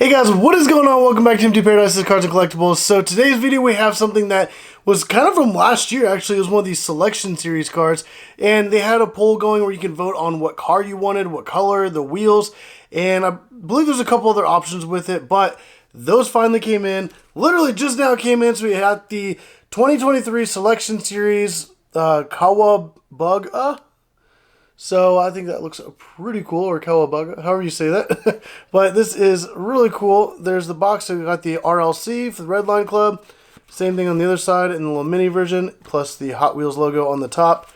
Hey guys, what is going on? Welcome back to MT Paradise's Cards and Collectibles. So today's video we have something that was kind of from last year. Actually, it was one of these selection series cards, and they had a poll going where you can vote on what car you wanted, what color, the wheels, and I believe there's a couple other options with it, but those finally came in. Literally just now came in, so we had the 2023 selection series Kawa-Bug-A. So I think that looks pretty cool, or Kawa-Bug-A, however you say that. But this is really cool. There's the box, so we got the RLC for the Red Line Club. Same thing on the other side in the little mini version, plus the Hot Wheels logo on the top.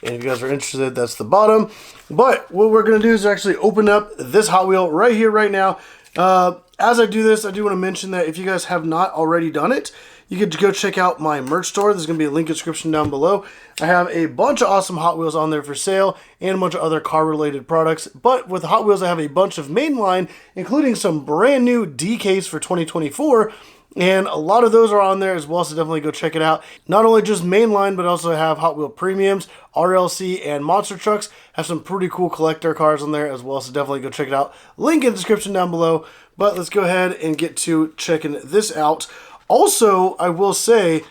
And if you guys are interested, that's the bottom. But what we're going to do is actually open up this Hot Wheel right here, right now. As I do this, I do want to mention that if you guys have not already done it, you can go check out my merch store. There's going to be a link in the description down below. I have a bunch of awesome Hot Wheels on there for sale and a bunch of other car-related products. But with Hot Wheels, I have a bunch of mainline, including some brand new Diecast for 2024. And a lot of those are on there as well, so definitely go check it out. Not only just mainline, but also have Hot Wheel Premiums, RLC, and Monster Trucks. Have some pretty cool collector cars on there as well, so definitely go check it out. Link in the description down below. But let's go ahead and get to checking this out. Also, I will say,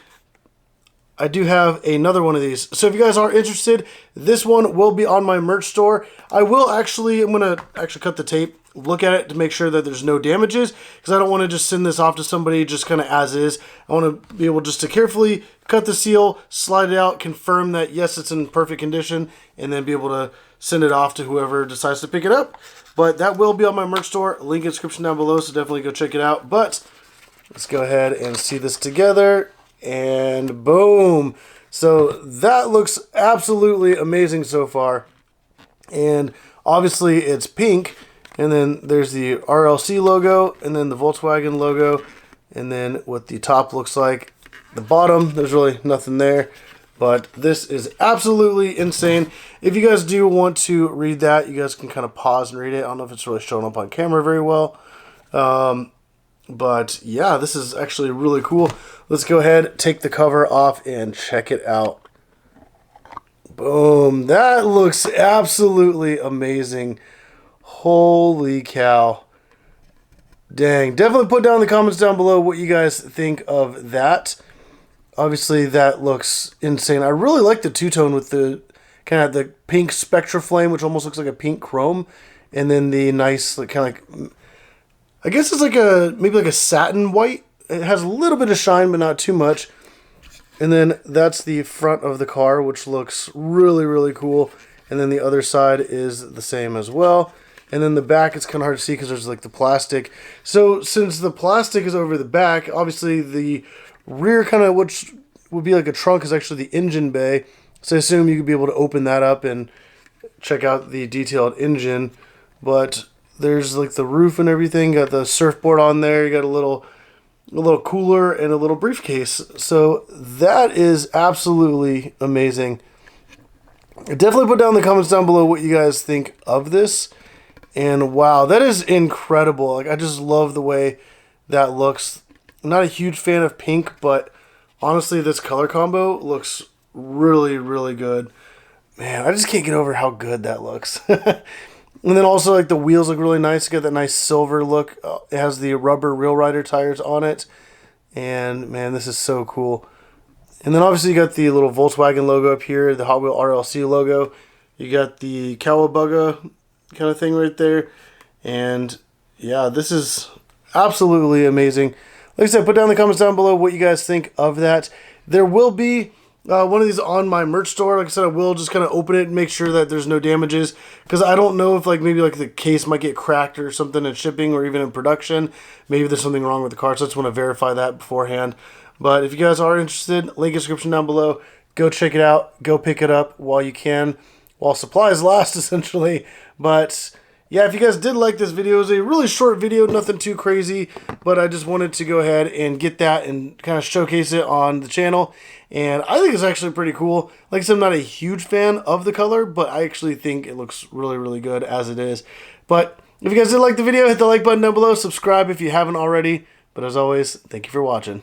I do have another one of these. So if you guys are interested, this one will be on my merch store. I'm going to actually cut the tape, look at it to make sure that there's no damages, because I don't want to just send this off to somebody just kind of as is. I want to be able just to carefully cut the seal, slide it out, confirm that yes, it's in perfect condition, and then be able to send it off to whoever decides to pick it up. But that will be on my merch store. Link in the description down below, so definitely go check it out. But let's go ahead and see this together. And boom. So that looks absolutely amazing so far. And obviously it's pink. And then there's the RLC logo. And then the Volkswagen logo. And then what the top looks like. The bottom, there's really nothing there. But this is absolutely insane. If you guys do want to read that, you guys can kind of pause and read it. I don't know if it's really showing up on camera very well. But yeah, this is actually really cool. Let's go ahead, take the cover off, and check it out. Boom. That looks absolutely amazing. Holy cow. Dang. Definitely put down in the comments down below what you guys think of that. Obviously, that looks insane. I really like the two-tone with the kind of the pink spectraflame, which almost looks like a pink chrome. And then the nice, like, kind of like, I guess it's like maybe like a satin white. It has a little bit of shine, but not too much. And then that's the front of the car, which looks really, really cool. And then the other side is the same as well. And then the back, it's kind of hard to see because there's like the plastic. So since the plastic is over the back, obviously the rear kind of, which would be like a trunk, is actually the engine bay. So I assume you could be able to open that up and check out the detailed engine. But there's like the roof and everything. Got the surfboard on there. You got a little cooler and a little briefcase. So that is absolutely amazing. Definitely put down in the comments down below what you guys think of this. And wow, that is incredible. Like, I just love the way that looks. I'm not a huge fan of pink, but honestly, this color combo looks really, really good. Man, I just can't get over how good that looks. And then also, like, the wheels look really nice. It's got that nice silver look. It has the rubber Real Rider tires on it. And, man, this is so cool. And then, obviously, you got the little Volkswagen logo up here, the Hot Wheel RLC logo. You got the Kawa-Bug-A kind of thing right there. And, yeah, this is absolutely amazing. Like I said, put down in the comments down below what you guys think of that. There will be one of these on my merch store. Like I said, I will just kind of open it and make sure that there's no damages, because I don't know if maybe the case might get cracked or something in shipping or even in production. Maybe there's something wrong with the car, so I just want to verify that beforehand. But if you guys are interested, link in the description down below. Go check it out. Go pick it up while you can, while supplies last, essentially. But yeah, if you guys did like this video, it was a really short video, nothing too crazy, but I just wanted to go ahead and get that and kind of showcase it on the channel. And I think it's actually pretty cool. Like I said, I'm not a huge fan of the color, but I actually think it looks really, really good as it is. But if you guys did like the video, hit the like button down below, subscribe if you haven't already. But as always, thank you for watching.